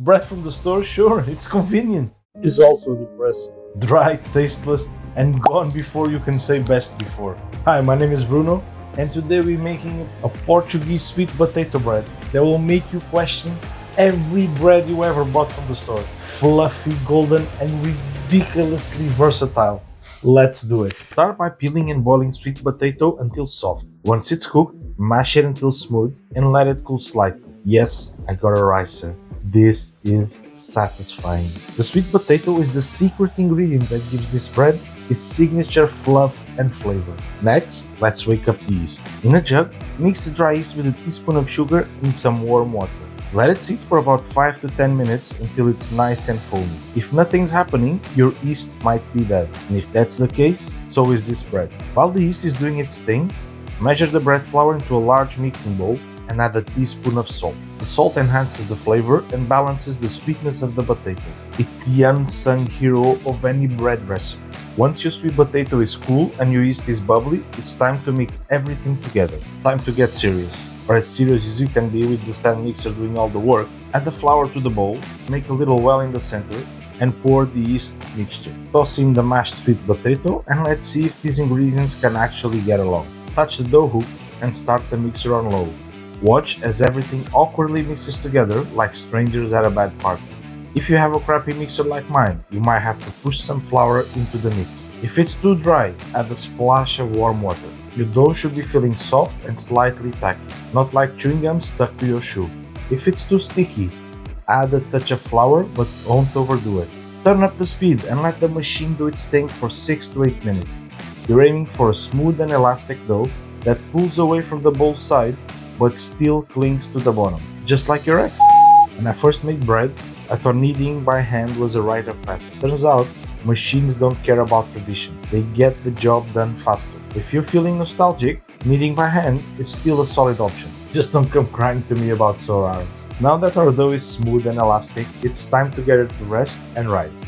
Bread from the store, sure, it's convenient. Is also depressing. Dry, tasteless, and gone before you can say best before. Hi, my name is Bruno, and today we're making a Portuguese sweet potato bread that will make you question every bread you ever bought from the store. Fluffy, golden, and ridiculously versatile. Let's do it. Start by peeling and boiling sweet potato until soft. Once it's cooked, mash it until smooth and let it cool slightly. Yes, I got a ricer. This is satisfying. The sweet potato is the secret ingredient that gives this bread its signature fluff and flavor. Next, let's wake up the yeast. In a jug, mix the dry yeast with a teaspoon of sugar in some warm water. Let it sit for about 5 to 10 minutes until it's nice and foamy. If nothing's happening, your yeast might be dead. And if that's the case, so is this bread. While the yeast is doing its thing, measure the bread flour into a large mixing bowl and add a teaspoon of salt. The salt enhances the flavor and balances the sweetness of the potato. It's the unsung hero of any bread recipe. Once your sweet potato is cool and your yeast is bubbly, it's time to mix everything together. Time to get serious, or as serious as you can be with the stand mixer doing all the work. Add the flour to the bowl, make a little well in the center, and pour the yeast mixture. Toss in the mashed sweet potato and let's see if these ingredients can actually get along. Touch the dough hook and start the mixer on low. Watch as everything awkwardly mixes together like strangers at a bad party. If you have a crappy mixer like mine, you might have to push some flour into the mix. If it's too dry, add a splash of warm water. Your dough should be feeling soft and slightly tacky, not like chewing gum stuck to your shoe. If it's too sticky, add a touch of flour but don't overdo it. Turn up the speed and let the machine do its thing for 6 to 8 minutes. You're aiming for a smooth and elastic dough that pulls away from the both sides but still clings to the bottom, just like your ex. When I first made bread, I thought kneading by hand was a rite of passage. Turns out, machines don't care about tradition. They get the job done faster. If you're feeling nostalgic, kneading by hand is still a solid option. Just don't come crying to me about sore arms. Now that our dough is smooth and elastic, it's time to get it to rest and rise.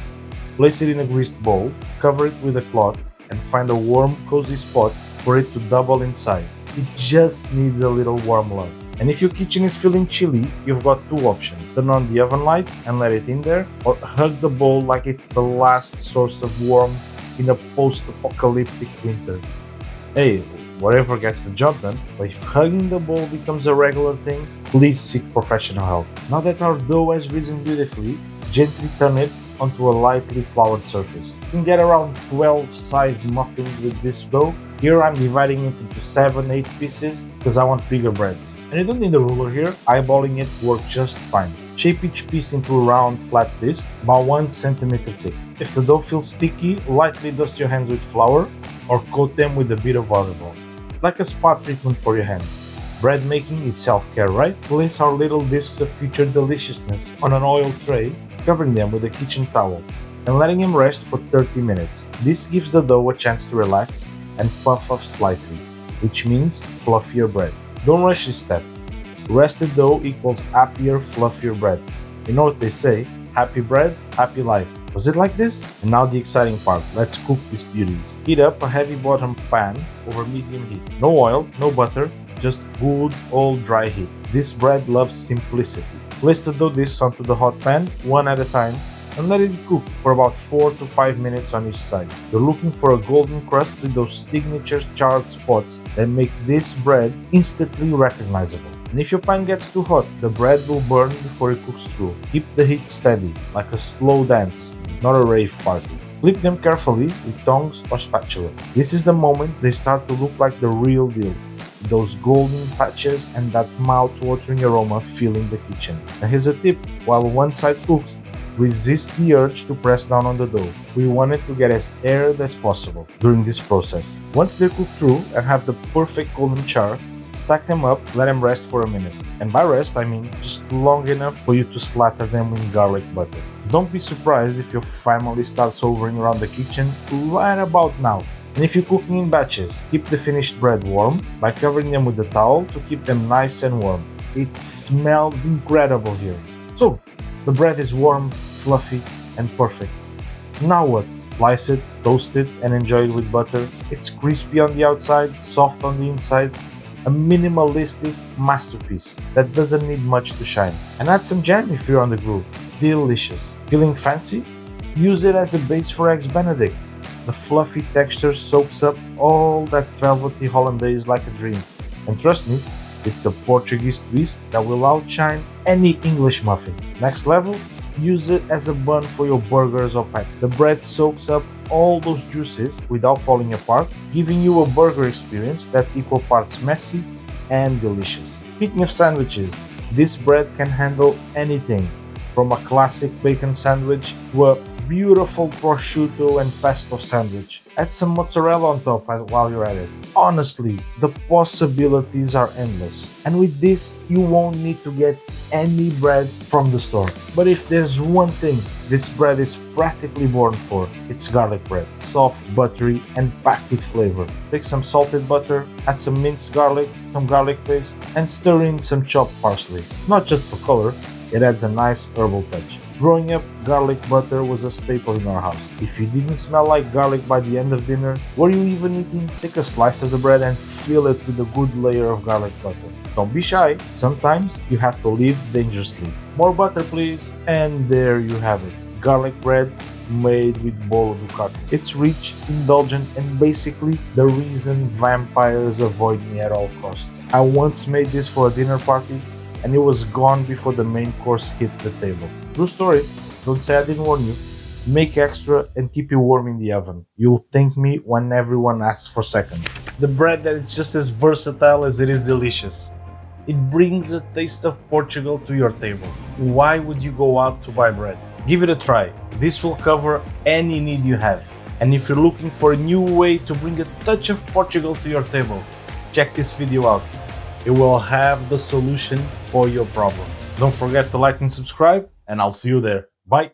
Place it in a greased bowl, cover it with a cloth, and find a warm, cozy spot for it to double in size. It just needs a little warm love. And if your kitchen is feeling chilly, you've got two options. Turn on the oven light and let it in there, or hug the bowl like it's the last source of warmth in a post-apocalyptic winter. Hey, whatever gets the job done, but if hugging the bowl becomes a regular thing, please seek professional help. Now that our dough has risen beautifully, gently turn it onto a lightly floured surface. You can get around 12 sized muffins with this dough. Here I'm dividing it into 7-8 pieces because I want bigger breads. And you don't need a ruler here, eyeballing it works just fine. Shape each piece into a round flat disc about 1 centimeter thick. If the dough feels sticky, lightly dust your hands with flour or coat them with a bit of olive oil. It's like a spa treatment for your hands. Bread making is self-care, right? Place our little discs of future deliciousness on an oil tray, covering them with a kitchen towel, and letting them rest for 30 minutes. This gives the dough a chance to relax and puff up slightly, which means fluffier bread. Don't rush this step. Rested dough equals happier, fluffier bread. You know what they say, happy bread, happy life. Was it like this? And now the exciting part, let's cook these beauties. Heat up a heavy bottom pan over medium heat. No oil, no butter, just good old dry heat. This bread loves simplicity. Place the dough discs onto the hot pan, one at a time, and let it cook for about 4 to 5 minutes on each side. You're looking for a golden crust with those signature charred spots that make this bread instantly recognizable. And if your pan gets too hot, the bread will burn before it cooks through. Keep the heat steady, like a slow dance, not a rave party. Flip them carefully with tongs or spatula. This is the moment they start to look like the real deal. Those golden patches and that mouth-watering aroma filling the kitchen. Now here's a tip, while one side cooks, resist the urge to press down on the dough. We want it to get as aired as possible during this process. Once they're cooked through and have the perfect golden char, stack them up, let them rest for a minute. And by rest, I mean just long enough for you to slather them in garlic butter. Don't be surprised if your family starts hovering around the kitchen right about now. And if you're cooking in batches, keep the finished bread warm by covering them with a towel to keep them nice and warm. It smells incredible here. So, the bread is warm, fluffy, and perfect. Now what? Slice it, toast it, and enjoy it with butter. It's crispy on the outside, soft on the inside. A minimalistic masterpiece that doesn't need much to shine. And add some jam if you're on the groove. delicious. Feeling fancy? Use it as a base for Eggs Benedict. The fluffy texture soaks up all that velvety hollandaise like a dream. And trust me, it's a Portuguese twist that will outshine any English muffin. Next level? Use it as a bun for your burgers or patties. The bread soaks up all those juices without falling apart, giving you a burger experience that's equal parts messy and delicious. Speaking of sandwiches, this bread can handle anything, from a classic bacon sandwich to a beautiful prosciutto and pesto sandwich. Add some mozzarella on top while you're at it. Honestly, the possibilities are endless. And with this, you won't need to get any bread from the store. But if there's one thing this bread is practically born for, it's garlic bread. Soft, buttery, and packed with flavor. Take some salted butter, add some minced garlic, some garlic paste, and stir in some chopped parsley. Not just for color, it adds a nice herbal touch. Growing up, garlic butter was a staple in our house. If you didn't smell like garlic by the end of dinner, were you even eating? Take a slice of the bread and fill it with a good layer of garlic butter. Don't be shy, sometimes you have to live dangerously. More butter please, and there you have it. Garlic bread made with bolo ducato. It's rich, indulgent, and basically the reason vampires avoid me at all costs. I once made this for a dinner party, and it was gone before the main course hit the table. True story, don't say I didn't warn you. Make extra and keep it warm in the oven. You'll thank me when everyone asks for second. The bread that is just as versatile as it is delicious. It brings a taste of Portugal to your table. Why would you go out to buy bread? Give it a try. This will cover any need you have. And if you're looking for a new way to bring a touch of Portugal to your table, check this video out. It will have the solution for your problem. Don't forget to like and subscribe, and I'll see you there. Bye!